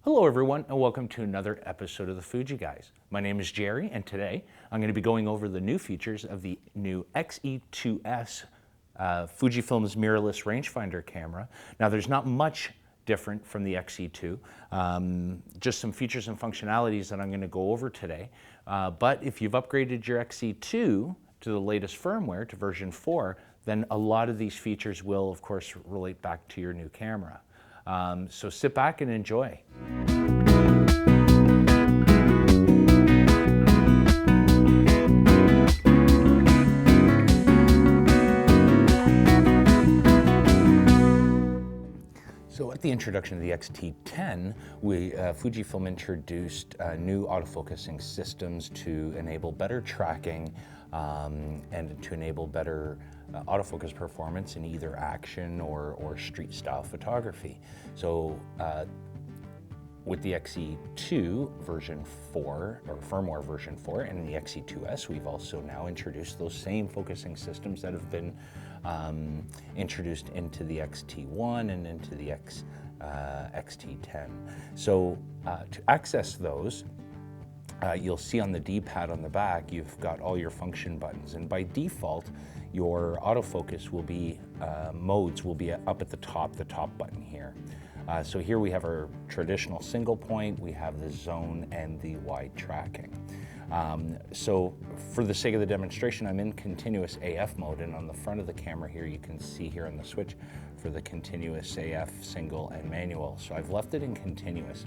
Hello everyone and welcome to another episode of the Fuji Guys. My name is Jerry and today I'm going to be going over the new features of the new X-E2S Fujifilm's mirrorless rangefinder camera. Now there's not much different from the X-E2, just some features and functionalities that I'm going to go over today. But if you've upgraded your X-E2 to the latest firmware, to version 4, then a lot of these features will of course relate back to your new camera. So sit back and enjoy. So at the introduction of the X-T10, Fujifilm introduced new autofocusing systems to enable better tracking and to enable better autofocus performance in either action or street style photography. So with the X-E2 version 4, or firmware version 4, and the X-E2S, we've also now introduced those same focusing systems that have been introduced into the X-T1 and into the X-T10. So to access those, you'll see on the D-pad on the back, you've got all your function buttons, and by default, your autofocus will be, modes will be up at the top button here. So here we have our traditional single point, we have the zone and the wide tracking. So for the sake of the demonstration, I'm in continuous AF mode, and on the front of the camera here, you can see here on the switch for the continuous AF, single and manual. So I've left it in continuous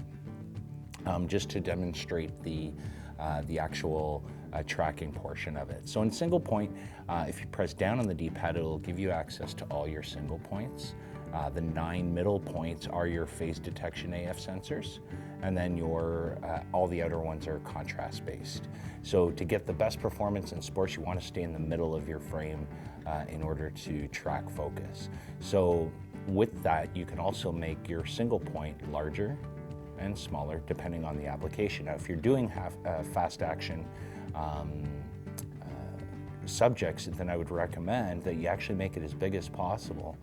just to demonstrate the actual tracking portion of it. So in single point, if you press down on the D-pad, it'll give you access to all your single points. The 9 middle points are your phase detection AF sensors, and then all the outer ones are contrast based. So to get the best performance in sports, you want to stay in the middle of your frame in order to track focus. So with that, you can also make your single point larger and smaller depending on the application. Now, if you're doing fast action subjects, then I would recommend that you actually make it as big as possible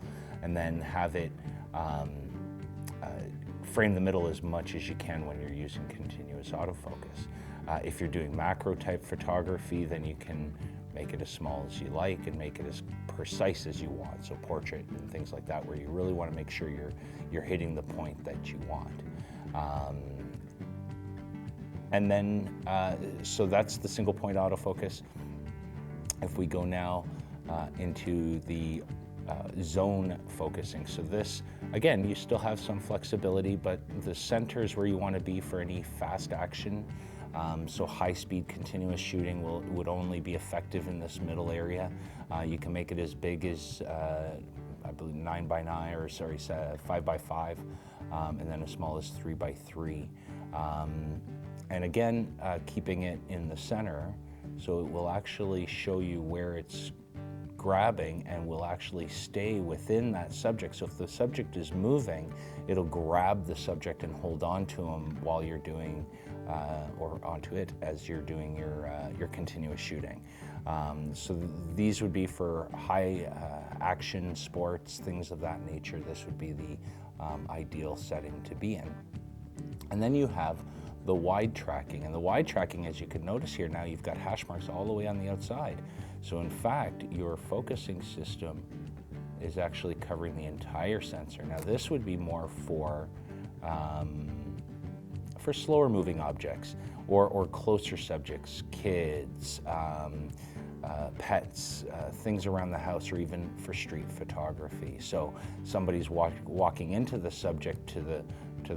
and then have it frame the middle as much as you can when you're using continuous autofocus. If you're doing macro type photography, then you can make it as small as you like and make it as precise as you want. So portrait and things like that, where you really want to make sure you're hitting the point that you want. And then, so that's the single point autofocus. If we go now into the zone focusing. So this, again, you still have some flexibility, but the center is where you want to be for any fast action. So high-speed continuous shooting would only be effective in this middle area. You can make it as big as, I believe, 9x9, or sorry, 5x5, and then as small as 3x3. And again, keeping it in the center, so it will actually show you where it's grabbing and will actually stay within that subject. So if the subject is moving, it'll grab the subject and hold on to him while you're doing, or onto it as you're doing your continuous shooting. So these would be for high action sports, things of that nature. This would be the ideal setting to be in. And then you have the wide tracking, and the wide tracking, as you can notice here now, you've got hash marks all the way on the outside. So in fact, your focusing system is actually covering the entire sensor. Now this would be more for slower moving objects or closer subjects, kids, pets, things around the house, or even for street photography. So somebody's walking into the subject to the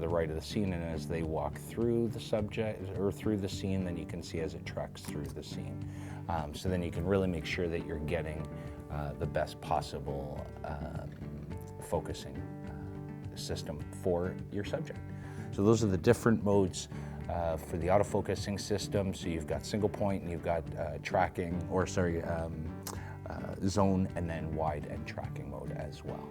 right of the scene, and as they walk through the subject or through the scene, then you can see as it tracks through the scene. So then you can really make sure that you're getting the best possible focusing system for your subject. So those are the different modes for the autofocusing system. So you've got single point, and you've got tracking, or sorry, zone, and then wide and tracking mode as well.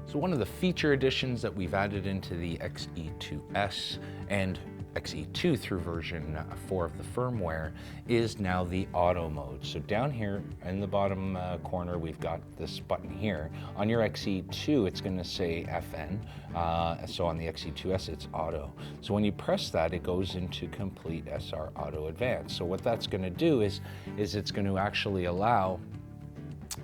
So one of the feature additions that we've added into the X-E2S, and X-E2 through version 4 of the firmware is now the auto mode. So down here in the bottom corner, we've got this button here. On your X-E2, it's going to say FN. So on the X-E2S, it's auto. So when you press that, it goes into complete SR Auto Advanced. So what that's going to do is it's going to actually allow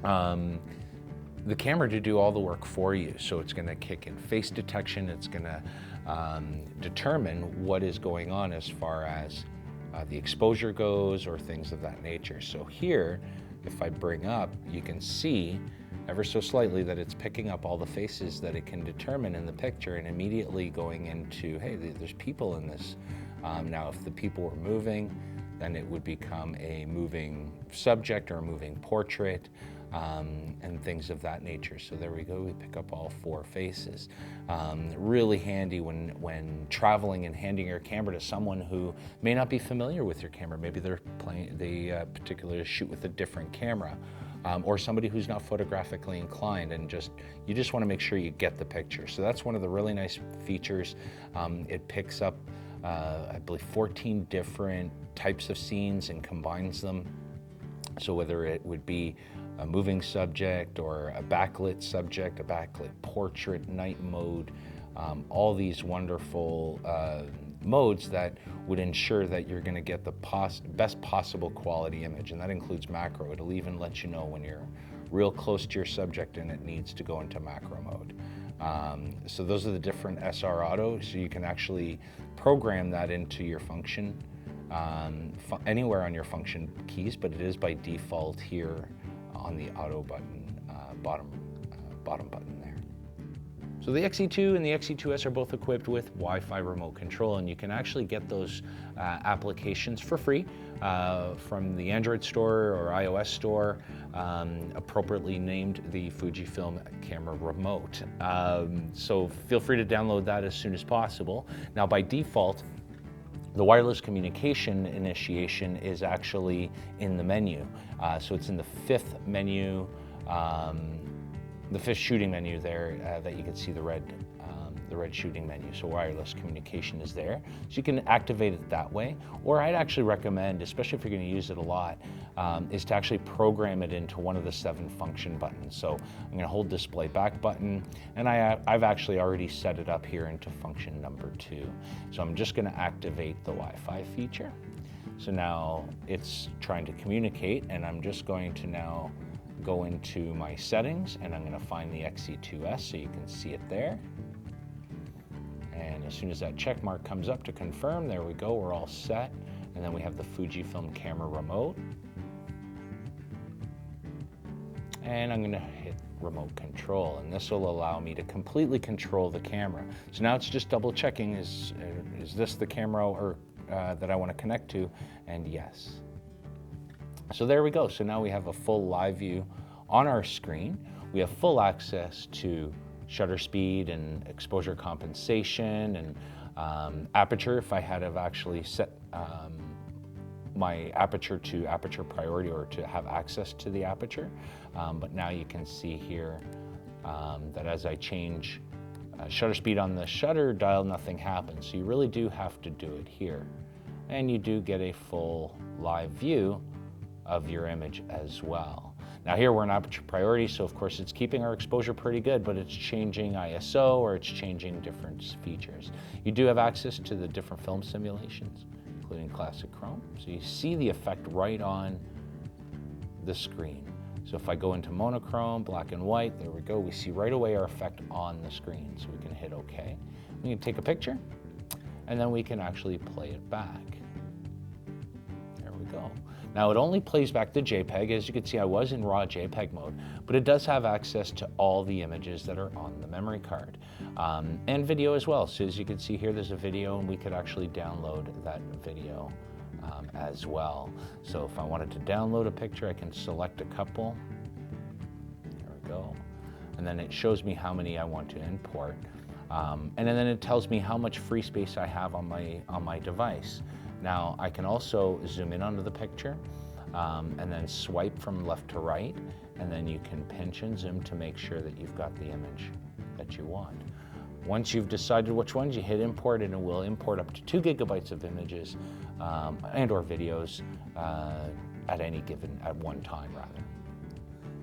the camera to do all the work for you. So it's going to kick in face detection. It's going to determine what is going on as far as the exposure goes or things of that nature. So here, if I bring up, you can see ever so slightly that it's picking up all the faces that it can determine in the picture and immediately going into, hey, there's people in this. Now, if the people were moving, then it would become a moving subject or a moving portrait. And things of that nature. So there we go, we pick up all 4 faces. Really handy when traveling and handing your camera to someone who may not be familiar with your camera. Maybe they particularly shoot with a different camera, or somebody who's not photographically inclined, and you just want to make sure you get the picture. So that's one of the really nice features. It picks up, I believe, 14 different types of scenes and combines them. So whether it would be a moving subject or a backlit subject, a backlit portrait, night mode, all these wonderful modes that would ensure that you're going to get the best possible quality image, and that includes macro. It'll even let you know when you're real close to your subject and it needs to go into macro mode. So those are the different SR Auto, so you can actually program that into your function anywhere on your function keys, but it is by default here on the auto button, bottom button there. So the X-E2 and the X-E2S are both equipped with Wi-Fi remote control, and you can actually get those applications for free from the Android store or iOS store, appropriately named the Fujifilm camera remote. So feel free to download that as soon as possible. Now, by default, the wireless communication initiation is actually in the menu. So it's in the 5th menu, the 5th shooting menu there that you can see the red shooting menu. So wireless communication is there. So you can activate it that way. Or I'd actually recommend, especially if you're going to use it a lot, is to actually program it into one of the 7 function buttons. So I'm going to hold display back button, and I've actually already set it up here into function number 2. So I'm just going to activate the Wi-Fi feature. So now it's trying to communicate, and I'm just going to now go into my settings, and I'm going to find the X-E2S so you can see it there. And as soon as that check mark comes up to confirm, there we go, we're all set. And then we have the Fujifilm camera remote. And I'm gonna hit remote control, and this will allow me to completely control the camera. So now it's just double checking, is this the camera or that I wanna connect to? And yes. So there we go. So now we have a full live view on our screen. We have full access to shutter speed and exposure compensation and aperture, if I had have actually set my aperture to aperture priority or to have access to the aperture. But now you can see here that as I change shutter speed on the shutter dial, nothing happens. So you really do have to do it here. And you do get a full live view of your image as well. Now here we're in aperture priority, so of course it's keeping our exposure pretty good, but it's changing ISO or it's changing different features. You do have access to the different film simulations, including classic chrome. So you see the effect right on the screen. So if I go into monochrome, black and white, there we go, we see right away our effect on the screen. So we can hit OK. We can take a picture, and then we can actually play it back. There we go. Now it only plays back the JPEG. As you can see, I was in raw JPEG mode, but it does have access to all the images that are on the memory card, and video as well. So as you can see here, there's a video, and we could actually download that video as well. So if I wanted to download a picture, I can select a couple. There we go. And then it shows me how many I want to import. And then it tells me how much free space I have on my device. Now I can also zoom in onto the picture and then swipe from left to right, and then you can pinch and zoom to make sure that you've got the image that you want. Once you've decided which ones, you hit import and it will import up to 2 gigabytes of images and or videos at one time rather.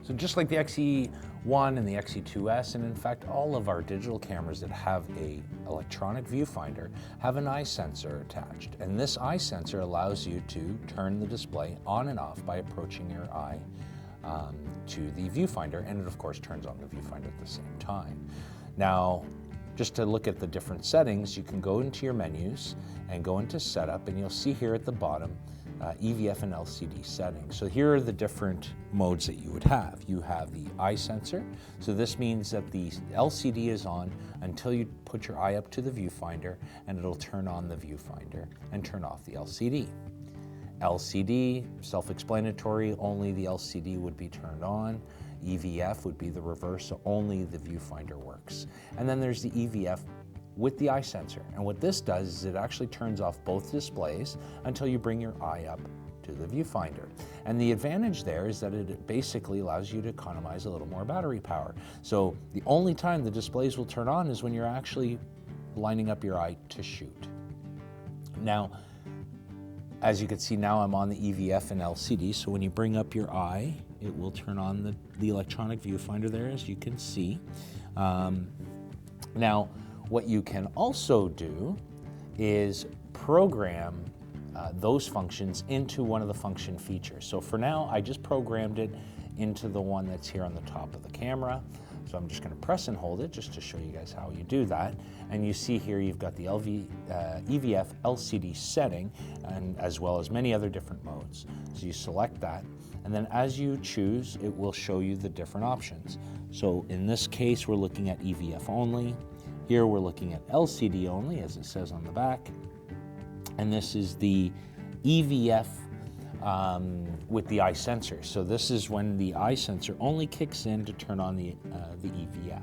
So just like the X-E1 and the X-E2S, and in fact all of our digital cameras that have a electronic viewfinder have an eye sensor attached. And this eye sensor allows you to turn the display on and off by approaching your eye to the viewfinder, and it of course turns on the viewfinder at the same time. Now, just to look at the different settings, you can go into your menus and go into setup, and you'll see here at the bottom EVF and LCD settings. So here are the different modes that you would have. You have the eye sensor. So this means that the LCD is on until you put your eye up to the viewfinder, and it'll turn on the viewfinder and turn off the LCD. LCD, self-explanatory, only the LCD would be turned on. EVF would be the reverse, so only the viewfinder works. And then there's the EVF with the eye sensor. And what this does is it actually turns off both displays until you bring your eye up to the viewfinder. And the advantage there is that it basically allows you to economize a little more battery power. So the only time the displays will turn on is when you're actually lining up your eye to shoot. Now, as you can see now, I'm on the EVF and LCD, so when you bring up your eye, it will turn on the electronic viewfinder there, as you can see. Now, what you can also do is program those functions into one of the function features. So for now, I just programmed it into the one that's here on the top of the camera. So I'm just going to press and hold it just to show you guys how you do that. And you see here you've got the EVF LCD setting, and as well as many other different modes. So you select that, and then as you choose, it will show you the different options. So in this case, we're looking at EVF only. Here we're looking at LCD only, as it says on the back. And this is the EVF with the eye sensor. So this is when the eye sensor only kicks in to turn on the EVF.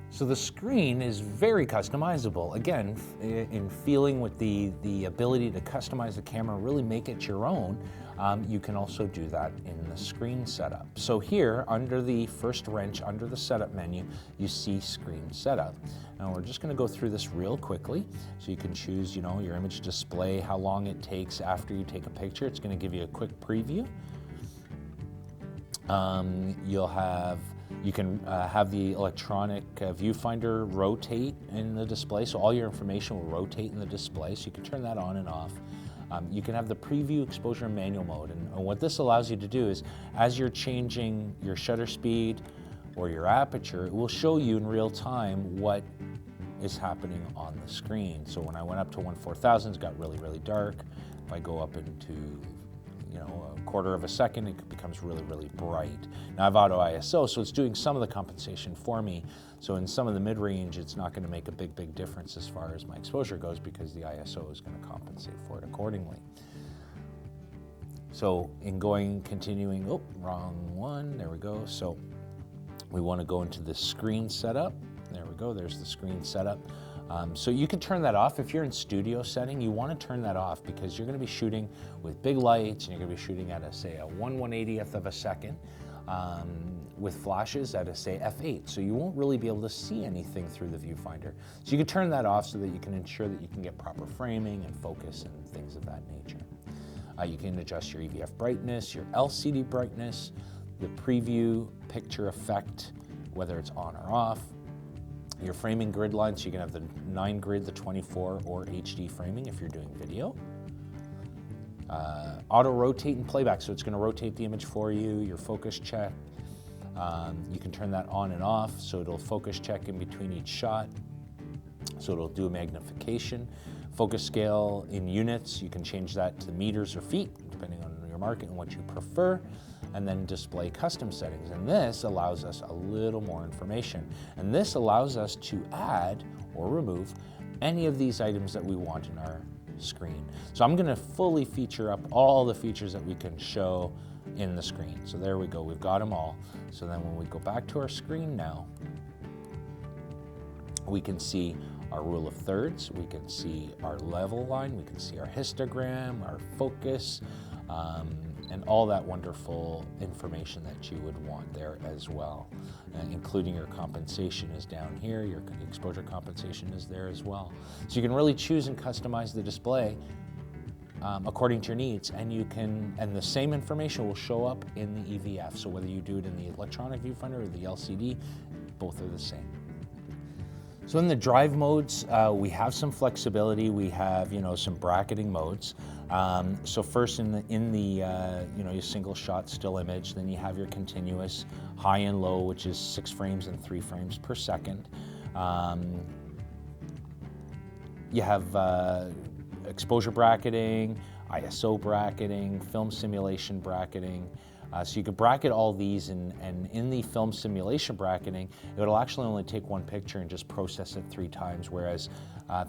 So the screen is very customizable. Again, in feeling with the ability to customize the camera, really make it your own, you can also do that in the screen setup. So here, under the first wrench, under the setup menu, you see screen setup. Now we're just gonna go through this real quickly. So you can choose, your image display, how long it takes after you take a picture. It's gonna give you a quick preview. You can have the electronic viewfinder rotate in the display, so all your information will rotate in the display, so you can turn that on and off. You can have the preview, exposure, and manual mode, and what this allows you to do is, as you're changing your shutter speed or your aperture, it will show you in real time what is happening on the screen. So when I went up to 1/4000, it got really, really dark. If I go up into a quarter of a second, it becomes really, really bright. Now I have auto ISO, so it's doing some of the compensation for me. So in some of the mid-range, it's not going to make a big difference as far as my exposure goes, because the ISO is going to compensate for it accordingly. So in continuing, wrong one, there we go. So we want to go into the screen setup. There we go, there's the screen setup. So you can turn that off. If you're in studio setting, you want to turn that off because you're going to be shooting with big lights, and you're going to be shooting at say a 1/180th of a second with flashes at say f8. So you won't really be able to see anything through the viewfinder. So you can turn that off so that you can ensure that you can get proper framing and focus and things of that nature. You can adjust your EVF brightness, your LCD brightness, the preview picture effect, whether it's on or off. Your framing grid line, so you can have the 9 grid, the 24, or HD framing if you're doing video. Auto rotate and playback, so it's going to rotate the image for you. Your focus check, you can turn that on and off, so it'll focus check in between each shot. So it'll do a magnification. Focus scale in units, you can change that to meters or feet, depending on your market and what you prefer. And then display custom settings. And this allows us a little more information. And this allows us to add or remove any of these items that we want in our screen. So I'm gonna fully feature up all the features that we can show in the screen. So there we go, we've got them all. So then when we go back to our screen now, we can see our rule of thirds, we can see our level line, we can see our histogram, our focus, and all that wonderful information that you would want there as well, including your compensation is down here, your exposure compensation is there as well. So you can really choose and customize the display according to your needs, and the same information will show up in the EVF. So whether you do it in the electronic viewfinder or the LCD, both are the same. So in the drive modes, we have some flexibility. We have, some bracketing modes. So first in the your single shot still image, then you have your continuous high and low, which is 6 frames and 3 frames per second. You have exposure bracketing, ISO bracketing, film simulation bracketing. So you could bracket all these, and in the film simulation bracketing, it'll actually only take 1 picture and just process it 3 times, whereas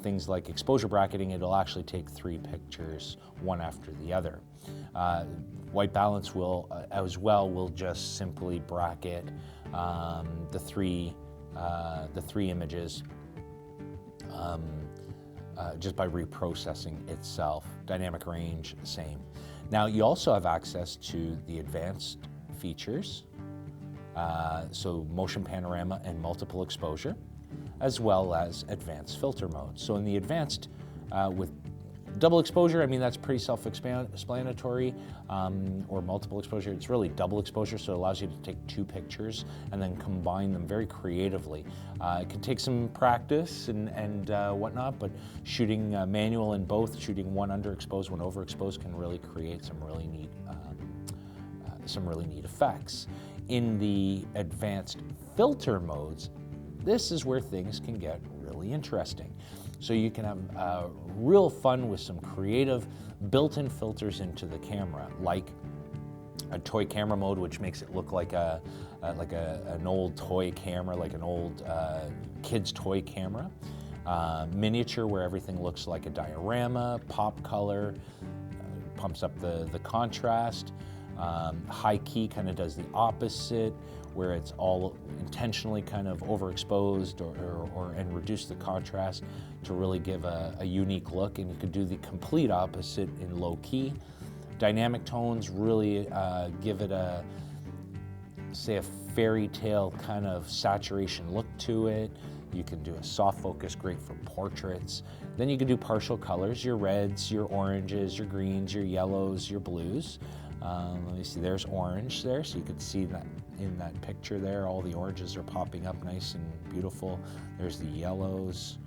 things like exposure bracketing, it'll actually take 3 pictures, one after the other. White balance will, as well, will just simply bracket the three images just by reprocessing itself. Dynamic range, same. Now you also have access to the advanced features, so motion panorama and multiple exposure, as well as advanced filter mode. So in the advanced, with double exposure, I mean, that's pretty self-explanatory, or multiple exposure, it's really double exposure, so it allows you to take 2 pictures and then combine them very creatively. It can take some practice and whatnot, but shooting manual in both, shooting one underexposed, one overexposed, can really create some really neat effects. In the advanced filter modes, this is where things can get really interesting. So you can have real fun with some creative built-in filters into the camera, like a toy camera mode, which makes it look like an old toy camera, like an old kid's toy camera. Miniature, where everything looks like a diorama. Pop color pumps up the contrast. High key kind of does the opposite, where it's all intentionally kind of overexposed and reduce the contrast to really give a unique look. And you could do the complete opposite in low key. Dynamic tones really give it a fairy tale kind of saturation look to it. You can do a soft focus, great for portraits. Then you can do partial colors, your reds, your oranges, your greens, your yellows, your blues. Let me see, there's orange there, so you could see that in that picture there, all the oranges are popping up nice and beautiful. There's the yellows.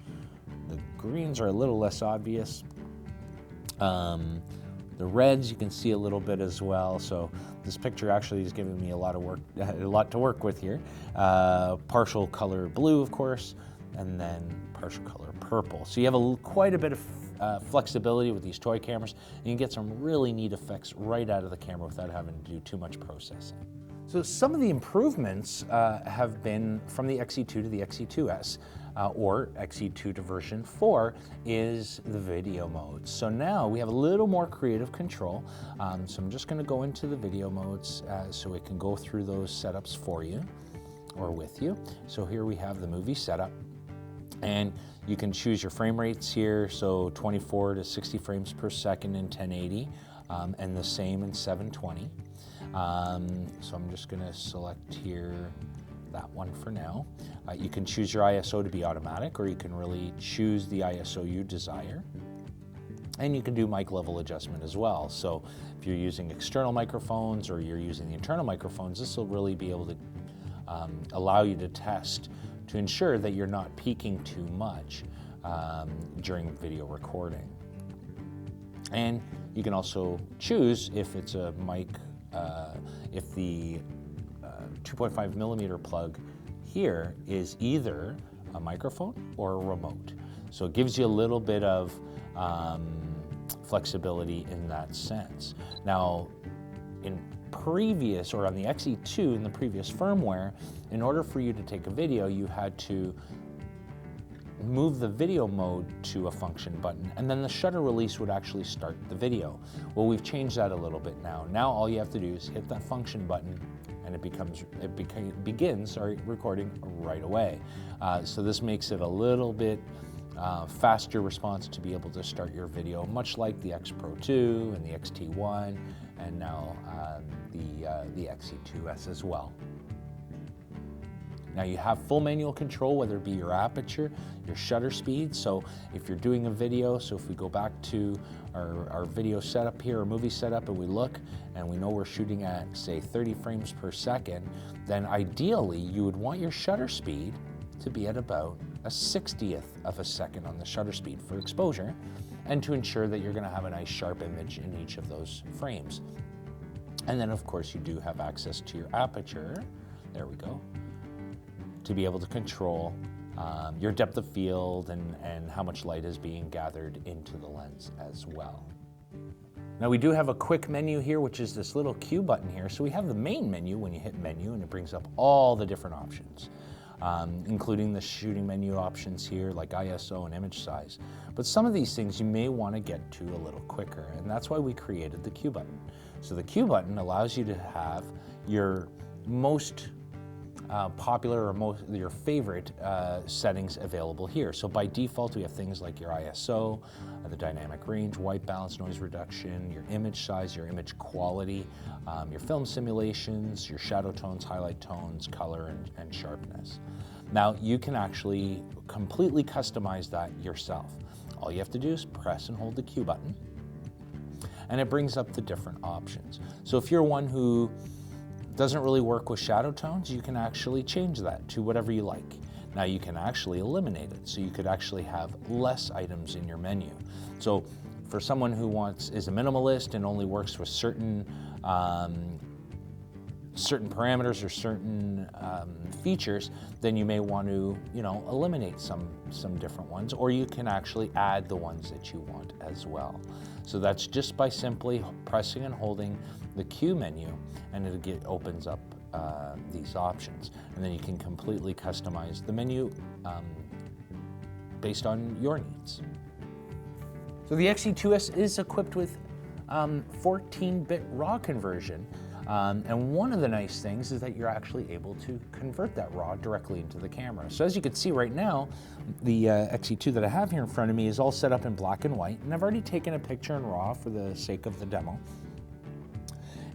The greens are a little less obvious. The reds you can see a little bit as well. So this picture actually is giving me a lot to work with here. Partial color blue, of course, and then partial color purple. So you have quite a bit of flexibility with these toy cameras, and you can get some really neat effects right out of the camera without having to do too much processing. So some of the improvements have been from the X-E2 to the X-E2S, or X-E2 to version 4 is the video mode. So now we have a little more creative control. So I'm just going to go into the video modes so it can go through those setups for you or with you. So here we have the movie setup, and you can choose your frame rates here, so 24 to 60 frames per second in 1080, and the same in 720. So I'm just going to select here that one for now. You can choose your ISO to be automatic, or you can really choose the ISO you desire. And you can do mic level adjustment as well. So if you're using external microphones or you're using the internal microphones, this will really be able to allow you to test to ensure that you're not peaking too much during video recording. And you can also choose if it's a mic, if the 2.5 millimeter plug here is either a microphone or a remote. So it gives you a little bit of flexibility in that sense. Now, in previous, or on the X-E2 in the previous firmware, in order for you to take a video, you had to move the video mode to a function button, and then the shutter release would actually start the video. Well, we've changed that a little bit now. Now all you have to do is hit that function button, and it begins recording right away. So this makes it a little bit faster response to be able to start your video, much like the X Pro 2 and the X-T1, and now the X-E2S as well. Now you have full manual control, whether it be your aperture, your shutter speed. So if you're doing a video, so if we go back to our video setup here, our movie setup, and we look and we know we're shooting at, say, 30 frames per second, then ideally you would want your shutter speed to be at about a 60th of a second on the shutter speed for exposure, and to ensure that you're going to have a nice sharp image in each of those frames. And then of course you do have access to your aperture, there we go, to be able to control your depth of field and how much light is being gathered into the lens as well. Now we do have a quick menu here, which is this little Q button here. So we have the main menu when you hit menu, and it brings up all the different options, including the shooting menu options here like ISO and image size. But some of these things you may want to get to a little quicker, and that's why we created the Q button. So the Q button allows you to have your most popular or your favorite settings available here. So by default we have things like your ISO, the dynamic range, white balance, noise reduction, your image size, your image quality, your film simulations, your shadow tones, highlight tones, color, and sharpness. Now you can actually completely customize that yourself. All you have to do is press and hold the Q button, and it brings up the different options. So if you're one who doesn't really work with shadow tones, you can actually change that to whatever you like. Now you can actually eliminate it, so you could actually have less items in your menu. So for someone who is a minimalist and only works with certain parameters or certain features, then you may want to, eliminate some different ones, or you can actually add the ones that you want as well. So that's just by simply pressing and holding the Q menu, and it opens up these options, and then you can completely customize the menu based on your needs. So the X-E2S is equipped with 14-bit RAW conversion, and one of the nice things is that you're actually able to convert that RAW directly into the camera. So as you can see right now, the X-E2 that I have here in front of me is all set up in black and white, and I've already taken a picture in RAW for the sake of the demo.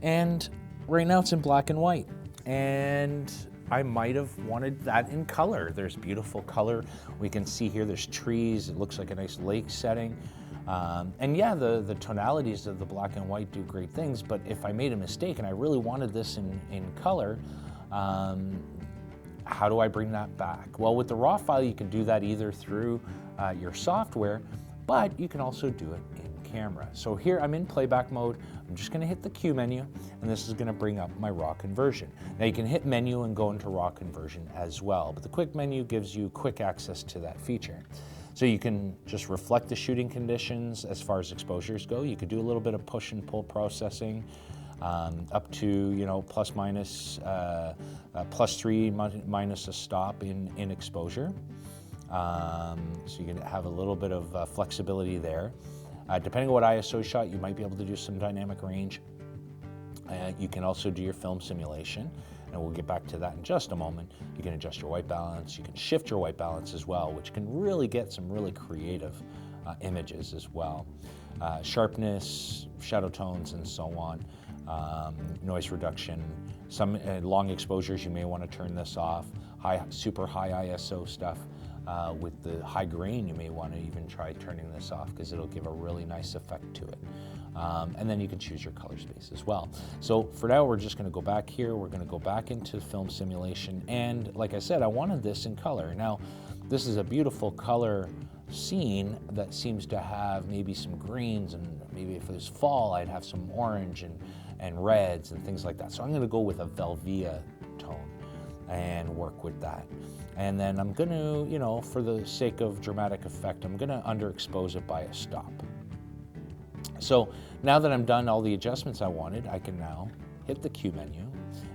And right now it's in black and white, and I might have wanted that in color. There's beautiful color. We can see here there's trees. It looks like a nice lake setting. And yeah, the tonalities of the black and white do great things, but if I made a mistake and I really wanted this in color, how do I bring that back? Well, with the RAW file, you can do that either through your software, but you can also do it in camera. So here I'm in playback mode. I'm just going to hit the Q menu, and this is going to bring up my RAW conversion. Now you can hit menu and go into RAW conversion as well, but the quick menu gives you quick access to that feature. So you can just reflect the shooting conditions as far as exposures go. You could do a little bit of push and pull processing, up to plus minus +3 minus a stop in exposure. So you can have a little bit of flexibility there. Depending on what ISO shot, you might be able to do some dynamic range. You can also do your film simulation, and we'll get back to that in just a moment. You can adjust your white balance. You can shift your white balance as well, which can really get some really creative images as well. Sharpness, shadow tones, and so on. Noise reduction. Some long exposures, you may want to turn this off. Super high ISO stuff. With the high grain, you may want to even try turning this off, because it'll give a really nice effect to it. And then you can choose your color space as well. So for now, we're just going to go back here. We're going to go back into film simulation. And like I said, I wanted this in color. Now, this is a beautiful color scene that seems to have maybe some greens, and maybe if it was fall, I'd have some orange and reds and things like that. So I'm going to go with a Velvia tone and work with that. And then I'm going to, for the sake of dramatic effect, I'm going to underexpose it by a stop. So now that I'm done all the adjustments I wanted, I can now hit the Q menu,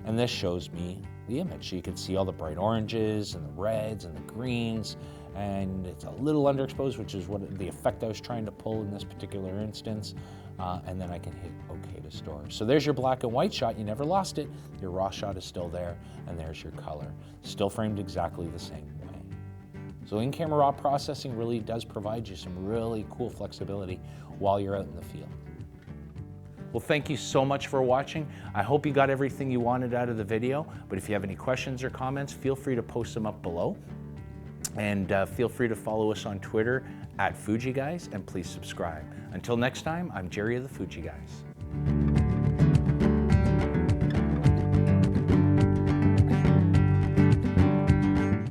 and this shows me the image. So you can see all the bright oranges and the reds and the greens, and it's a little underexposed, which is what the effect I was trying to pull in this particular instance. And then I can hit OK to store. So there's your black and white shot. You never lost it. Your RAW shot is still there, and there's your color. Still framed exactly the same way. So in-camera raw processing really does provide you some really cool flexibility while you're out in the field. Well, thank you so much for watching. I hope you got everything you wanted out of the video, but if you have any questions or comments, feel free to post them up below. And feel free to follow us on Twitter @Fuji Guys, and please subscribe. Until next time, I'm Jerry of the Fuji Guys.